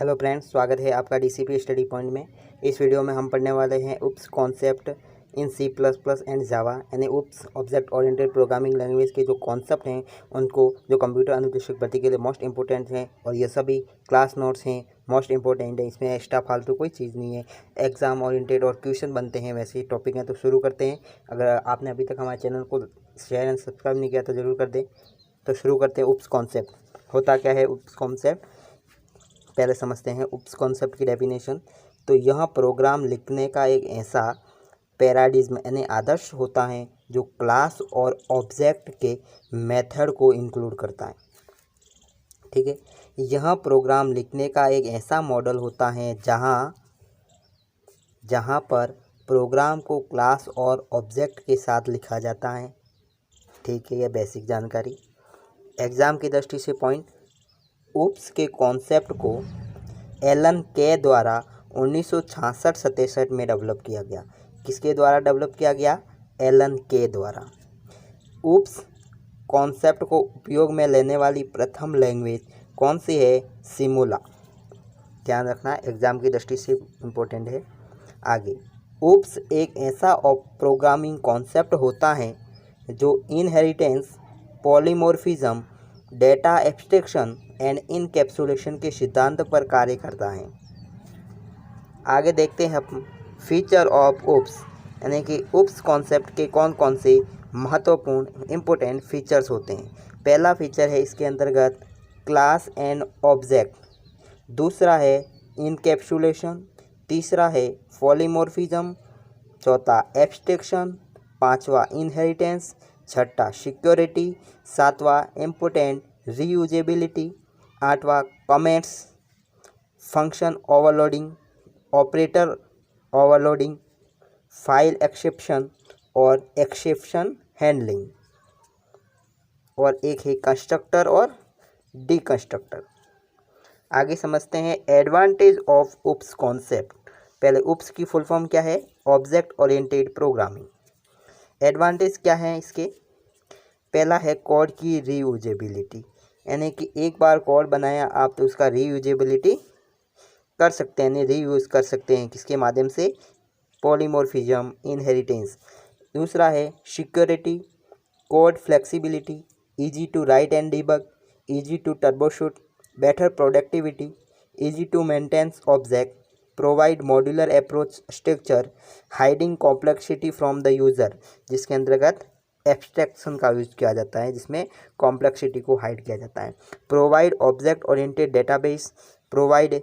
Hello friends, स्वागत है आपका डीसीपी स्टडी पॉइंट में। इस वीडियो में हम पढ़ने वाले हैं OOPs concept in C plus plus and Java, यानी OOPs object oriented programming language के जो कॉन्सेप्ट हैं उनको जो कंप्यूटर अनुदेशक भर्ती के लिए मोस्ट इंपॉर्टेंट हैं, और ये सभी क्लास नोट्स हैं, मोस्ट इंपॉर्टेंट है। इसमें एक्स्ट्रा फालतू कोई चीज़ नहीं है, एग्जाम ओरिएंटेड और क्वेश्चन बनते हैं वैसे ही टॉपिक हैं। तो शुरू करते हैं। अगर आपने अभी तक हमारे चैनल को शेयर एंड सब्सक्राइब नहीं किया तो ज़रूर कर दें। तो शुरू करते हैं। उप्स कॉन्सेप्ट होता क्या है? उप्स कॉन्सेप्ट पहले समझते हैं। उप्स कॉन्सेप्ट की डेफिनेशन। तो यह प्रोग्राम लिखने का एक ऐसा पैराडिज्म यानी आदर्श होता है जो क्लास और ऑब्जेक्ट के मेथड को इंक्लूड करता है। ठीक है, यह प्रोग्राम लिखने का एक ऐसा मॉडल होता है जहाँ पर प्रोग्राम को क्लास और ऑब्जेक्ट के साथ लिखा जाता है। ठीक है, यह बेसिक जानकारी। एग्ज़ाम की दृष्टि से पॉइंट, उप्स के कॉन्सेप्ट को एलन के द्वारा 1966-67 में डेवलप किया गया। किसके द्वारा डेवलप किया गया? एलन के द्वारा। उप्स कॉन्सेप्ट को उपयोग में लेने वाली प्रथम लैंग्वेज कौन सी है? सिमुला। ध्यान रखना, एग्जाम की दृष्टि से इम्पोर्टेंट है। आगे, उप्स एक ऐसा प्रोग्रामिंग कॉन्सेप्ट होता है जो inheritance, polymorphism, data abstraction and encapsulation के सिद्धांत पर कार्य करता है। आगे देखते हैं हम फीचर ऑफ उप्स, यानी कि उप्स कॉन्सेप्ट के कौन कौन से महत्वपूर्ण इम्पोर्टेंट फीचर्स होते हैं। पहला फीचर है इसके अंतर्गत क्लास एंड ऑब्जेक्ट, दूसरा है इनकैप्सुलेशन, तीसरा है पॉलीमॉर्फिज्म, चौथा एब्स्ट्रैक्शन, पांचवा इनहेरिटेंस, छठा सिक्योरिटी, सातवां इम्पोर्टेंट रीयूजेबिलिटी, आठवां comments, function overloading, operator overloading, file exception और एक्सेप्शन हैंडलिंग, और एक है कंस्ट्रक्टर और डिकंस्ट्रक्टर। आगे समझते हैं एडवांटेज ऑफ उप्स कॉन्सेप्ट। पहले उप्स की फुल फॉर्म क्या है? Object oriented programming. एडवांटेज क्या है इसके? पहला है कोड की रीयूजेबिलिटी, यानी कि एक बार कोड बनाया आप तो उसका रीयूजेबिलिटी कर सकते हैं, रीयूज़ कर सकते हैं। किसके माध्यम से? Polymorphism, inheritance. दूसरा है security, code flexibility, easy to write and debug, easy to troubleshoot, better productivity, easy to maintenance object, provide modular approach structure, hiding complexity from the user, जिसके अंतर्गत एब्स्ट्रैक्शन का यूज किया जाता है, जिसमें कॉम्प्लेक्सिटी को हाइड किया जाता है। Provide object oriented database, provide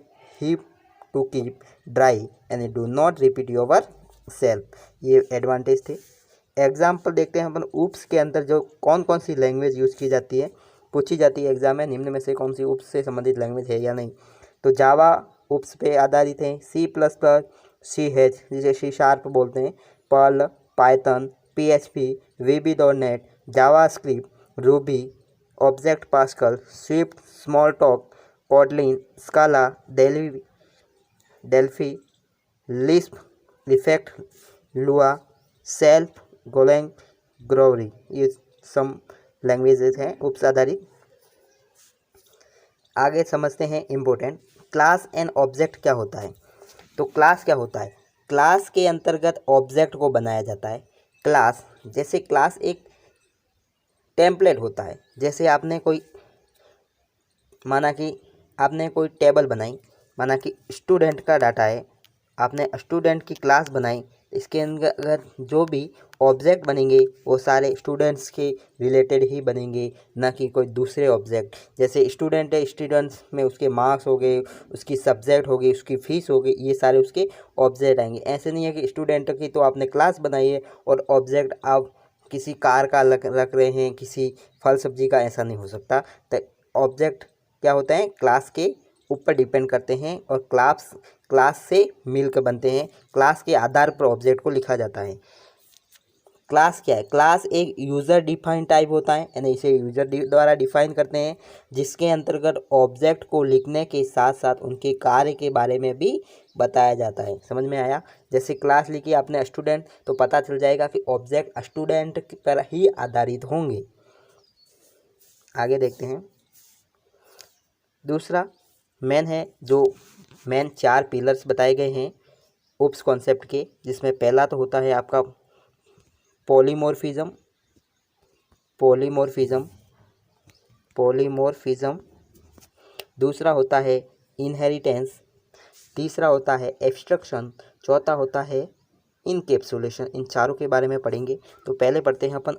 help to keep dry and do not repeat your self. ये एडवांटेज थे। एग्जाम्पल देखते हैं अपन उप्स के अंदर जो कौन कौन सी लैंग्वेज यूज़ की जाती है, पूछी जाती है एग्जाम में, निम्न में से कौन सी उप्स से संबंधित लैंग्वेज है या नहीं। तो जावा उप्स पे आधारित है, C plus plus, C hash जिसे सी शार्प बोलते हैं, Perl, Python, PHP, VB.NET, JavaScript, Ruby, Object Pascal, Swift, Smalltalk, Kotlin, Scala, Delphi, Lisp, effect, Lua, Self, Golang, Groovy, ये सम लैंग्वेजेस हैं उप्स आधारित। आगे समझते हैं इम्पोर्टेंट क्लास एंड ऑब्जेक्ट क्या होता है। तो क्लास क्या होता है? क्लास के अंतर्गत ऑब्जेक्ट को बनाया जाता है। क्लास, जैसे क्लास एक टेम्पलेट होता है। जैसे आपने कोई माना कि आपने कोई टेबल बनाई, माना कि स्टूडेंट का डाटा है, आपने स्टूडेंट की क्लास बनाई, इसके अंदर जो भी ऑब्जेक्ट बनेंगे वो सारे स्टूडेंट्स के रिलेटेड ही बनेंगे, ना कि कोई दूसरे ऑब्जेक्ट। जैसे स्टूडेंट है, स्टूडेंट्स में उसके मार्क्स हो गए, उसकी सब्जेक्ट हो गई, उसकी फ़ीस हो गई, ये सारे उसके ऑब्जेक्ट आएंगे। ऐसे नहीं है कि स्टूडेंट की तो आपने क्लास बनाई है और ऑब्जेक्ट आप किसी कार का रख रहे हैं, किसी फल सब्जी का, ऐसा नहीं हो सकता। तो ऑब्जेक्ट क्या होता है? क्लास के ऊपर डिपेंड करते हैं और क्लास से मिलकर बनते हैं। क्लास के आधार पर ऑब्जेक्ट को लिखा जाता है। क्लास क्या है? क्लास एक यूज़र डिफाइन टाइप होता है, यानी इसे यूज़र द्वारा डिफाइन करते हैं, जिसके अंतर्गत ऑब्जेक्ट को लिखने के साथ साथ उनके कार्य के बारे में भी बताया जाता है। समझ में आया? जैसे क्लास लिखी आपने स्टूडेंट, तो पता चल जाएगा कि ऑब्जेक्ट स्टूडेंट पर ही आधारित होंगे। आगे देखते हैं। दूसरा, मेन 4 पिलर्स बताए गए हैं उप्स कॉन्सेप्ट के, जिसमें पहला तो होता है आपका पॉलीमॉर्फिज्म। दूसरा होता है इनहेरिटेंस। तीसरा होता है एब्स्ट्रक्शन। चौथा होता है इनकैप्सुलेशन। इन चारों के बारे में पढ़ेंगे। तो पहले पढ़ते हैं अपन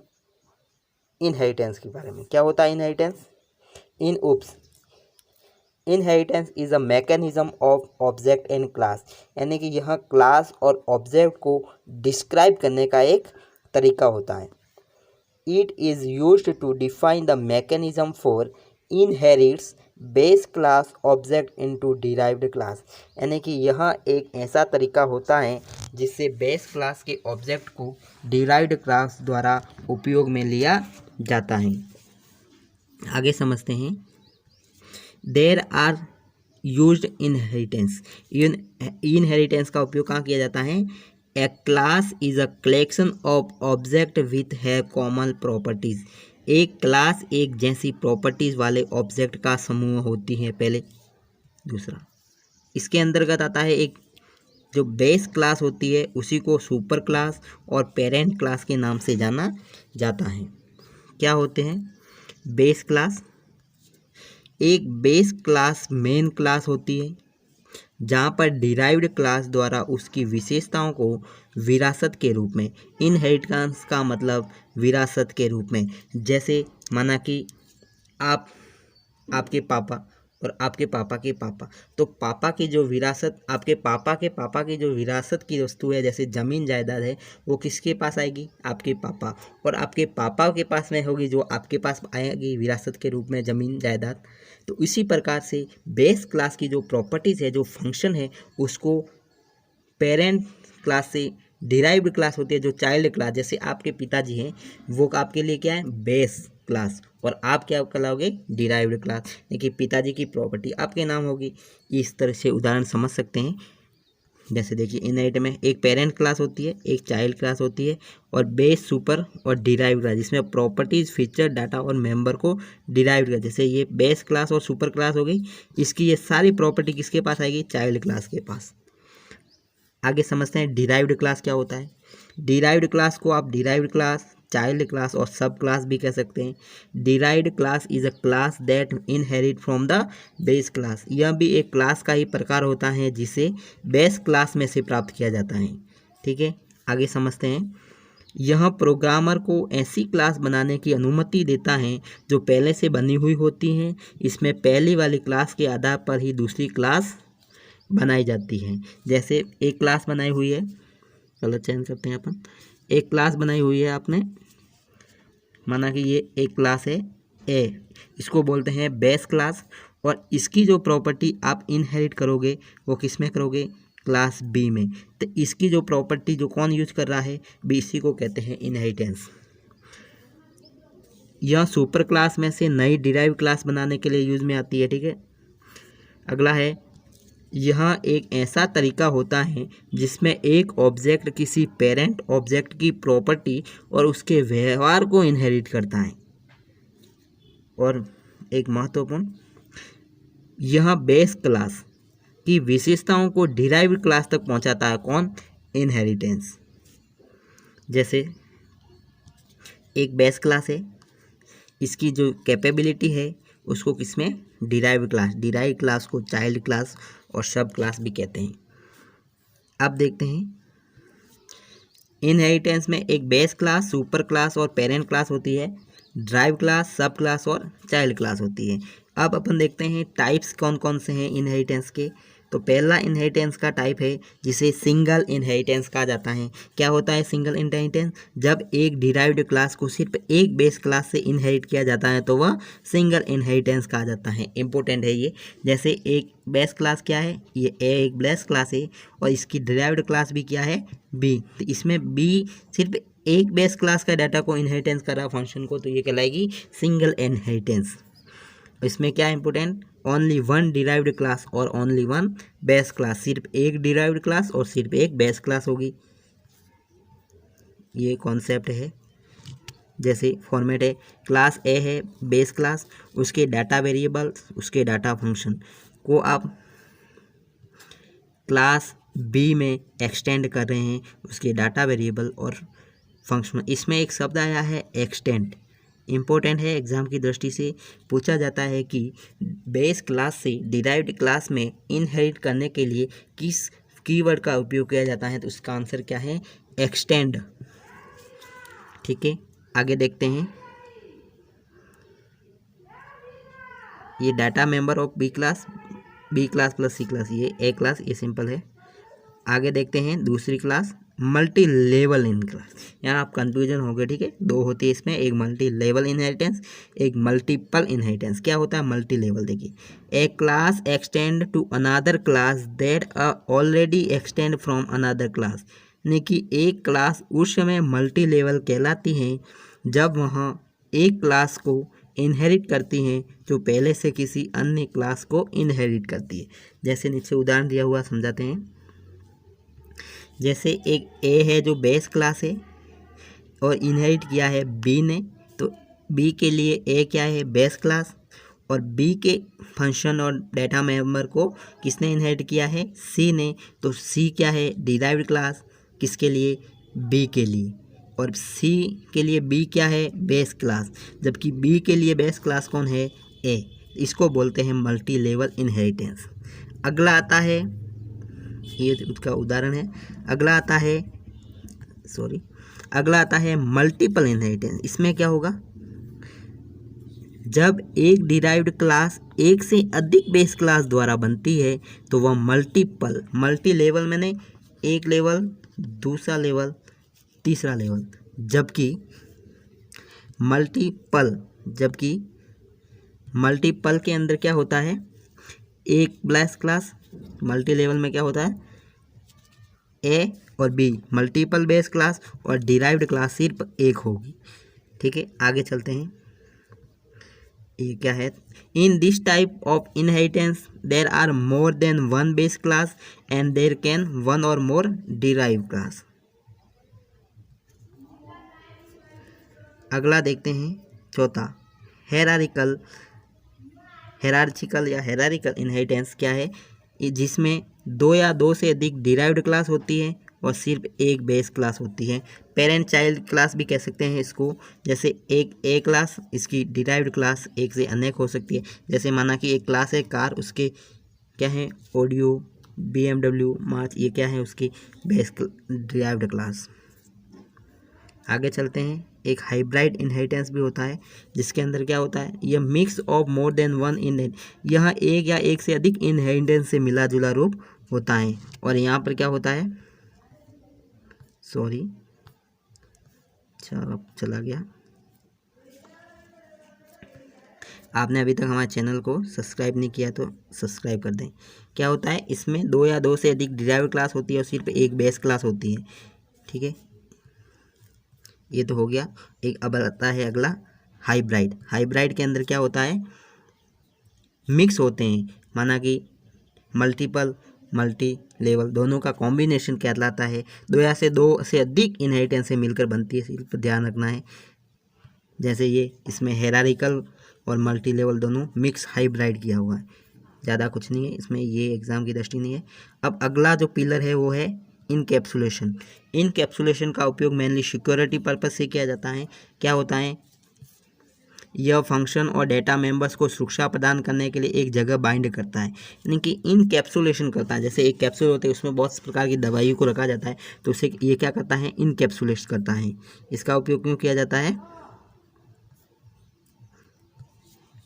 इनहेरिटेंस के बारे में। क्या होता है inheritance in oops? Inheritance is a mechanism of object and class, यानी कि यह क्लास और ऑब्जेक्ट को डिस्क्राइब करने का एक तरीका होता है। It is used to define the mechanism for inherits base class object into derived class, यानी कि यह एक ऐसा तरीका होता है जिससे बेस क्लास के ऑब्जेक्ट को डिराइव्ड क्लास द्वारा उपयोग में लिया जाता है। आगे समझते हैं। There are used inheritance. Inheritance का उपयोग कहाँ किया जाता है? A class is a collection of object with है कॉमन प्रॉपर्टीज। एक क्लास एक जैसी प्रॉपर्टीज वाले ऑब्जेक्ट का समूह होती है पहले। दूसरा इसके अंतर्गत आता है एक जो बेस क्लास होती है उसी को सुपर क्लास और पेरेंट क्लास के नाम से जाना जाता है। क्या होते हैं बेस क्लास? एक बेस क्लास मेन क्लास होती है जहाँ पर डिराइव्ड क्लास द्वारा उसकी विशेषताओं को विरासत के रूप में, इनहेरिटेंस का मतलब विरासत के रूप में, जैसे माना कि आपके पापा और आपके पापा के पापा, तो पापा की जो विरासत, आपके पापा के पापा की जो विरासत की वस्तु है जैसे ज़मीन जायदाद है वो किसके पास आएगी? आपके पापा। और आपके पापा के पास में होगी जो आपके पास आएगी विरासत के रूप में ज़मीन जायदाद। तो इसी प्रकार से बेस क्लास की जो प्रॉपर्टीज़ है, जो फंक्शन है, उसको पेरेंट क्लास से डिराइव्ड क्लास होती है जो चाइल्ड क्लास, जैसे आपके पिताजी हैं वो आपके लिए क्या है? Base class. और आप क्या कहलाओगे? डिराइव्ड क्लास, यानी कि पिताजी की प्रॉपर्टी आपके नाम होगी। इस तरह से उदाहरण समझ सकते हैं। जैसे देखिए इनहेरिट में एक पेरेंट क्लास होती है, एक चाइल्ड क्लास होती है, और बेस, सुपर और डिराइव्ड क्लास, जिसमें प्रॉपर्टीज, फीचर, डाटा और मेंबर को डिराइव्ड कर। जैसे ये बेस क्लास और सुपर क्लास हो गई, इसकी ये सारी प्रॉपर्टी किसके पास आएगी? चाइल्ड क्लास के पास। आगे समझते हैं डिराइव्ड क्लास क्या होता है। डिराइव्ड क्लास को आप डिराइव्ड क्लास, चाइल्ड क्लास और सब क्लास भी कह सकते हैं। Derived class is a class that inherit from the base class. यह भी एक क्लास का ही प्रकार होता है जिसे बेस क्लास में से प्राप्त किया जाता है। ठीक है, आगे समझते हैं। यह प्रोग्रामर को ऐसी क्लास बनाने की अनुमति देता है जो पहले से बनी हुई होती हैं। इसमें पहली वाली क्लास के आधार पर ही दूसरी क्लास बनाई जाती है। जैसे एक क्लास बनाई हुई है, कलर चेंज करते हैं अपन। एक क्लास बनाई हुई है आपने, माना कि ये एक क्लास है ए, इसको बोलते हैं बेस क्लास। और इसकी जो प्रॉपर्टी आप इनहेरिट करोगे वो किस में करोगे? क्लास बी में। तो इसकी जो प्रॉपर्टी जो कौन यूज कर रहा है? बी, इसी को कहते हैं इनहेरिटेंस। यह सुपर क्लास में से नई डिराइव क्लास बनाने के लिए यूज में आती है। ठीक है, अगला है, यह एक ऐसा तरीका होता है जिसमें एक ऑब्जेक्ट किसी पेरेंट ऑब्जेक्ट की प्रॉपर्टी और उसके व्यवहार को इनहेरिट करता है। और एक महत्वपूर्ण, यह बेस क्लास की विशेषताओं को डिराइव्ड क्लास तक पहुंचाता है। कौन? इनहेरिटेंस। जैसे एक बेस क्लास है, इसकी जो कैपेबिलिटी है उसको किसमें? डिराइव्ड क्लास को चाइल्ड क्लास और सब क्लास भी कहते हैं। अब देखते हैं, इनहेरिटेंस में एक बेस क्लास, सुपर क्लास और पेरेंट क्लास होती है। ड्राइव क्लास, सब क्लास और चाइल्ड क्लास होती है। अब अपन देखते हैं टाइप्स कौन कौन से हैं इनहेरिटेंस के। तो पहला इनहेरिटेंस का टाइप है जिसे सिंगल इनहेरिटेंस कहा जाता है। क्या होता है सिंगल इनहेरिटेंस? जब एक डिराइव्ड क्लास को सिर्फ एक बेस क्लास से इनहेरिट किया जाता है तो वह सिंगल इनहेरिटेंस कहा जाता है। इंपॉर्टेंट है ये। जैसे एक बेस क्लास क्या है? ये ए एक बेस क्लास है और इसकी डिराइव्ड क्लास भी क्या है? बी। तो इसमें बी सिर्फ एक बेस क्लास का डाटा को इनहेरिटेंस कर रहा फंक्शन को, तो ये कहलाएगी सिंगल इनहेरिटेंस। इसमें क्या important? Only one derived class और ओनली वन बेस क्लास। सिर्फ एक डिराइव्ड क्लास और सिर्फ एक बेस क्लास होगी। ये कॉन्सेप्ट है। जैसे फॉर्मेट है, क्लास ए है बेस क्लास, उसके डाटा वेरिएबल, उसके डाटा फंक्शन। को आप क्लास बी में एक्सटेंड कर रहे हैं, उसके डाटा वेरिएबल और फंक्शन। इसमें एक शब्द आया है एक्सटेंड, इम्पोर्टेंट है, एग्जाम की दृष्टि से पूछा जाता है कि बेस क्लास से डिराइव्ड क्लास में इनहेरिट करने के लिए किस कीवर्ड का उपयोग किया जाता है, तो उसका आंसर क्या है, एक्सटेंड। ठीक है, आगे देखते हैं। ये data member of B class plus C class, ये ए क्लास, ये सिंपल है। आगे देखते हैं दूसरी class multi level in class. यहाँ आप कंफ्यूजन हो गए, ठीक है, दो होती है इसमें, एक मल्टी लेवल इनहेरिटेंस, एक मल्टीपल इनहेरिटेंस। क्या होता है मल्टी लेवल, देखिए, a class extend to another class that already extend from another class, यानी कि एक क्लास उस समय मल्टी लेवल कहलाती है जब वहाँ एक क्लास को इनहेरिट करती हैं जो पहले से किसी अन्य क्लास को इनहेरिट करती है। जैसे नीचे उदाहरण दिया हुआ समझाते हैं। जैसे एक ए है जो बेस क्लास है और इनहेरिट किया है बी ने, तो बी के लिए ए क्या है, बेस क्लास, और बी के फंक्शन और डाटा मेंबर को किसने इनहेरिट किया है, सी ने, तो सी क्या है, डिराइव्ड क्लास, किसके लिए, बी के लिए, और सी के लिए बी क्या है, बेस क्लास, जबकि बी के लिए बेस क्लास कौन है, ए। इसको बोलते हैं मल्टी लेवल इनहेरिटेंस। अगला आता है, ये उसका उदाहरण है। अगला आता है मल्टीपल इनहेरिटेंस। इसमें क्या होगा, जब एक डिराइव्ड क्लास एक से अधिक बेस क्लास द्वारा बनती है तो वह मल्टी लेवल मैंने एक लेवल, दूसरा लेवल, तीसरा लेवल, जबकि मल्टीपल के अंदर क्या होता है, एक बेस क्लास, मल्टी लेवल में क्या होता है, ए और बी, मल्टीपल बेस क्लास, और डिराइव्ड क्लास सिर्फ एक होगी। ठीक है, आगे चलते हैं। ये क्या है, in this type of inheritance there are more than one base class and there can one or more derive class. अगला देखते हैं चौथा, हेरारिकल इनहेरिटेंस क्या है, जिसमें दो या दो से अधिक डिराइव्ड क्लास होती है और सिर्फ एक बेस क्लास होती है। पेरेंट चाइल्ड क्लास भी कह सकते हैं इसको। जैसे एक ए क्लास, इसकी डिराइव्ड क्लास एक से अनेक हो सकती है। जैसे माना कि एक क्लास है कार, उसके क्या है, ऑडियो, BMW, मार्च, ये क्या है, उसकी बेस डिराइव्ड क्लास। आगे चलते हैं। एक हाइब्रिड इनहेरिटेंस भी होता है, जिसके अंदर क्या होता है, यह mix of more than one यहाँ एक या एक से अधिक इनहेरिटेंस से मिला जुला रूप होता है। और यहाँ पर क्या होता है, चला गया, आपने अभी तक हमारे चैनल को सब्सक्राइब नहीं किया तो सब्सक्राइब कर दें। क्या होता है, इसमें दो या दो से अधिक डिराइव्ड क्लास होती है और सिर्फ एक बेस क्लास होती है। ठीक है, ये तो हो गया। एक अब आता है अगला हाइब्रिड के अंदर क्या होता है, मिक्स होते हैं, माना कि मल्टीपल मल्टी लेवल दोनों का कॉम्बिनेशन कहलाता है। दो से अधिक इनहेरिटेंस से मिलकर बनती है, सिर्फ ध्यान रखना है। जैसे ये इसमें हेरारिकल और मल्टी लेवल दोनों मिक्स हाइब्रिड किया हुआ है, ज़्यादा कुछ नहीं है इसमें, ये एग्जाम की दृष्टि नहीं है। अब अगला जो पिलर है वो है इनकैप्सुलेशन का उपयोग मेनली सिक्योरिटी पर्पस से किया जाता है। क्या होता है, यह फंक्शन और डेटा मेंबर्स को सुरक्षा प्रदान करने के लिए एक जगह बाइंड करता है, यानी कि इनकैप्सुलेशन करता है। जैसे एक कैप्सूल होते हैं, उसमें बहुत प्रकार की दवाइयों को रखा जाता है, तो उसे ये क्या करता है, इनकैप्सुलेट करता है। इसका उपयोग क्यों किया जाता है,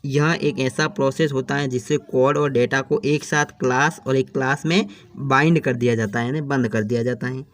यह एक ऐसा प्रोसेस होता है जिससे कोड और डेटा को एक साथ क्लास और एक क्लास में बाइंड कर दिया जाता है, यानी बंद कर दिया जाता है।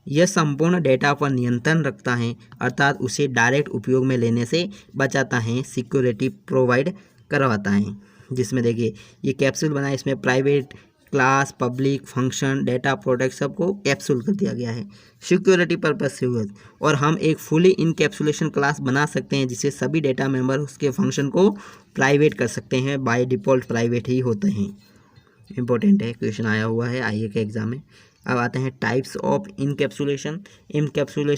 यह संपूर्ण डेटा पर नियंत्रण रखता है, अर्थात उसे डायरेक्ट उपयोग में लेने से बचाता है, सिक्योरिटी प्रोवाइड करवाता है। जिसमें देखिए ये कैप्सूल बना है, इसमें private, class, public, function, data, product सबको कैप्सूल कर दिया गया है सिक्योरिटी पर्पज से हुआ। और हम एक फुली इनकैप्सुलेशन क्लास बना सकते हैं जिससे सभी डेटा मेंबर उसके फंक्शन को प्राइवेट कर सकते हैं, बाय डिफ़ॉल्ट प्राइवेट ही होते हैं। इंपॉर्टेंट है, क्वेश्चन आया हुआ है आईए के एग्जाम में। अब आते हैं टाइप्स ऑफ इनकैप्सुलेशन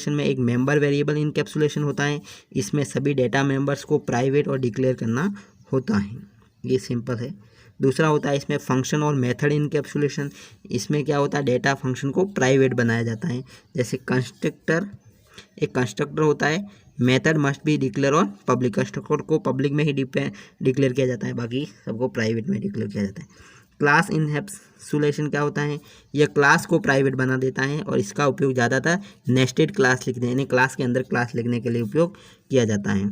में एक मेंबर वेरिएबल इनकैप्सुलेशन होता है, इसमें सभी डेटा मेंबर्स को प्राइवेट और डिक्लेयर करना होता है। ये सिंपल है। दूसरा होता है इसमें फंक्शन और मेथड इनकैप्सुलेशन। इसमें क्या होता है, डेटा फंक्शन को प्राइवेट बनाया जाता है। जैसे कंस्ट्रक्टर, एक कंस्ट्रक्टर होता है, मेथड मस्ट बी डिक्लेयर और पब्लिक। कंस्ट्रक्टर को पब्लिक में ही डिक्लेयर किया जाता है, बाकी सबको प्राइवेट में डिक्लेयर किया जाता है। क्लास इनकैप्सुलेशन क्या होता है, यह क्लास को प्राइवेट बना देता है और इसका उपयोग ज़्यादातर नेस्टेड क्लास लिखने, यानी क्लास के अंदर क्लास लिखने के लिए उपयोग किया जाता है।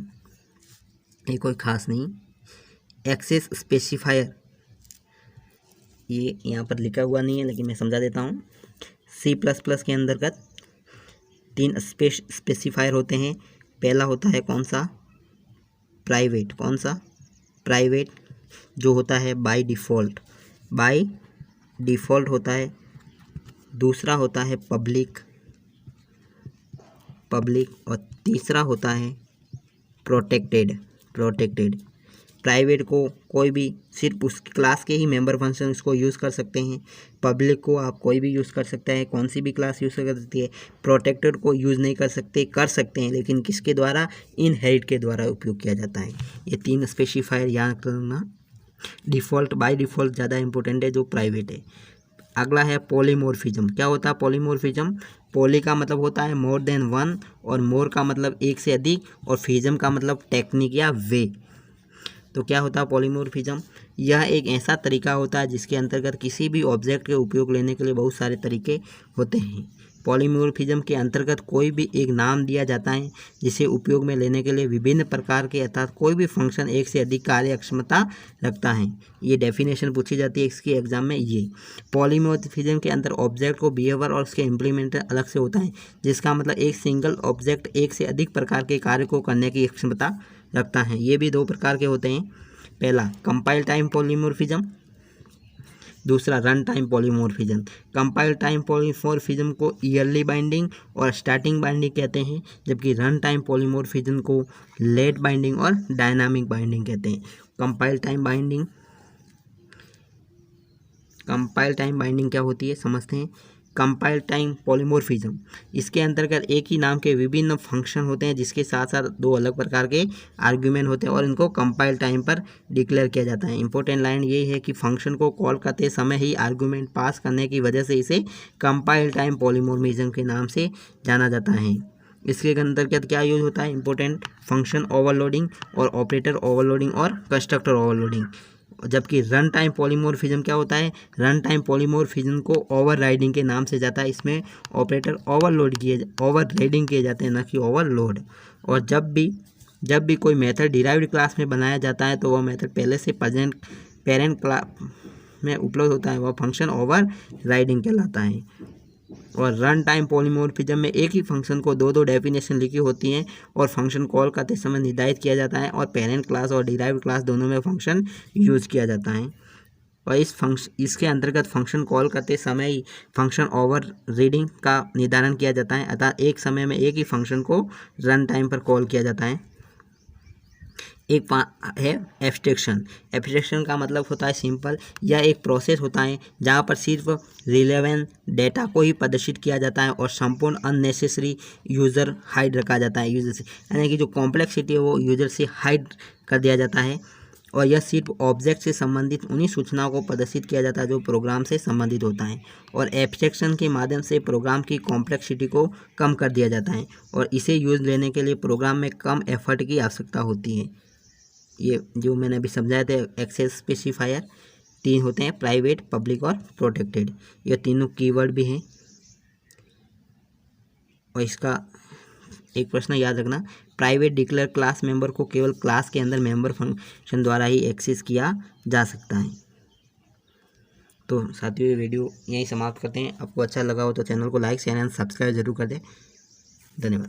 ये कोई खास नहीं। एक्सेस स्पेसिफायर, ये यहाँ पर लिखा हुआ नहीं है लेकिन मैं समझा देता हूँ। C++ के अंतर्गत 3 स्पेसिफायर होते हैं। पहला होता है कौन सा, प्राइवेट। कौन सा, प्राइवेट, जो होता है बाय डिफ़ॉल्ट होता है। दूसरा होता है पब्लिक, और तीसरा होता है प्रोटेक्टेड। प्राइवेट को कोई भी सिर्फ उस क्लास के ही मेंबर फंक्शन इसको यूज़ कर सकते हैं। पब्लिक को आप कोई भी यूज़ कर सकता है, कौन सी भी क्लास यूज़ कर सकती है। प्रोटेक्टेड को यूज़ नहीं कर सकते हैं, लेकिन किसके द्वारा, इनहेरिट के द्वारा उपयोग किया जाता है। ये 3 स्पेसिफायर याद करना। डिफ़ॉल्ट, बाय डिफ़ॉल्ट ज़्यादा इंपॉर्टेंट है, जो प्राइवेट है। अगला है पॉलीमॉर्फिज्म। क्या होता है पॉलीमॉर्फिज्म, पॉली का मतलब होता है मोर देन वन, और मोर का मतलब एक से अधिक, और फिज्म का मतलब टेक्निक या वे। तो क्या होता है पॉलीमॉर्फिज्म, यह एक ऐसा तरीका होता है जिसके अंतर्गत किसी भी ऑब्जेक्ट के उपयोग लेने के लिए बहुत सारे तरीके होते हैं। पॉलीमॉर्फिज्म के अंतर्गत कोई भी एक नाम दिया जाता है जिसे उपयोग में लेने के लिए विभिन्न प्रकार के, अर्थात कोई भी फंक्शन एक से अधिक कार्यक्षमता रखता है। ये डेफिनेशन पूछी जाती है इसके एग्जाम में। ये पॉलीमॉर्फिज्म के अंदर ऑब्जेक्ट को बिहेवियर और उसके इम्प्लीमेंटर अलग से होता है, जिसका मतलब एक सिंगल ऑब्जेक्ट एक से अधिक प्रकार के कार्य को करने की क्षमता रखता है। ये भी 2 प्रकार के होते हैं। पहला कंपाइल टाइम पॉलीमॉर्फिज्म, दूसरा run time polymorphism. Compile time polymorphism को ईयरली बाइंडिंग और स्टार्टिंग बाइंडिंग कहते हैं, जबकि रन टाइम पॉलीमॉर्फिज्म को लेट बाइंडिंग और डायनामिक बाइंडिंग कहते हैं। कंपाइल टाइम बाइंडिंग क्या होती है समझते हैं। कंपाइल टाइम पॉलीमॉर्फिज्म, इसके अंतर्गत एक ही नाम के विभिन्न फंक्शन होते हैं जिसके साथ साथ 2 अलग प्रकार के आर्ग्यूमेंट होते हैं, और इनको कंपाइल टाइम पर डिक्लेयर किया जाता है। इंपॉर्टेंट लाइन ये है कि फंक्शन को कॉल करते समय ही आर्ग्यूमेंट पास करने की वजह से इसे कंपाइल टाइम पॉलीमॉर्फिज्म के नाम से जाना जाता है। इसके अंतर्गत क्या यूज होता है, इंपॉर्टेंट, फंक्शन ओवरलोडिंग और ऑपरेटर ओवरलोडिंग और कंस्ट्रक्टर ओवरलोडिंग। जबकि रन टाइम पॉलीमॉर्फिज्म क्या होता है, रन टाइम पॉलीमॉर्फिज्म को ओवरराइडिंग के नाम से जाता है। इसमें ऑपरेटर ओवरराइडिंग किए जाते हैं, न कि ओवरलोड। और जब भी कोई मेथड डिराइव्ड क्लास में बनाया जाता है तो वह मेथड पहले से पेरेंट क्लास में उपलब्ध होता है, वह फंक्शन ओवरराइडिंग कहलाता है। और रन टाइम पॉलीमॉर्फिज्म में एक ही फंक्शन को 2 डेफिनेशन लिखी होती हैं और फंक्शन कॉल करते समय निर्धारित किया जाता है, और पेरेंट क्लास और डिराइव्ड क्लास दोनों में फंक्शन यूज किया जाता है। और इसके अंतर्गत फंक्शन कॉल करते समय ही फंक्शन ओवर रीडिंग का निर्धारण किया जाता है, अर्थात एक समय में एक ही फंक्शन को रन टाइम पर कॉल किया जाता है। एक है एब्स्ट्रैक्शन का मतलब होता है सिंपल, यह एक प्रोसेस होता है जहाँ पर सिर्फ रिलेवेंट डेटा को ही प्रदर्शित किया जाता है और संपूर्ण अननेसेसरी यूज़र हाइड रखा जाता है यूज़र से, यानी कि जो कॉम्प्लेक्सिटी है वो यूज़र से हाइड कर दिया जाता है। और यह सिर्फ ऑब्जेक्ट से संबंधित उन्हीं सूचनाओं को प्रदर्शित किया जाता है जो प्रोग्राम से संबंधित होता है, और एब्स्ट्रैक्शन के माध्यम से प्रोग्राम की कॉम्प्लेक्सिटी को कम कर दिया जाता है, और इसे यूज़ लेने के लिए प्रोग्राम में कम एफर्ट की आवश्यकता होती है। ये जो मैंने अभी समझाया था एक्सेस स्पेसिफायर 3 होते हैं, प्राइवेट, पब्लिक और प्रोटेक्टेड। ये तीनों कीवर्ड भी हैं। और इसका एक प्रश्न याद रखना, प्राइवेट डिक्लेयर क्लास मेंबर को केवल क्लास के अंदर मेंबर फंक्शन द्वारा ही एक्सेस किया जा सकता है। तो साथियों ये वीडियो यहीं समाप्त करते हैं। आपको अच्छा लगा हो तो चैनल को लाइक शेयर एंड सब्सक्राइब जरूर कर दें। धन्यवाद।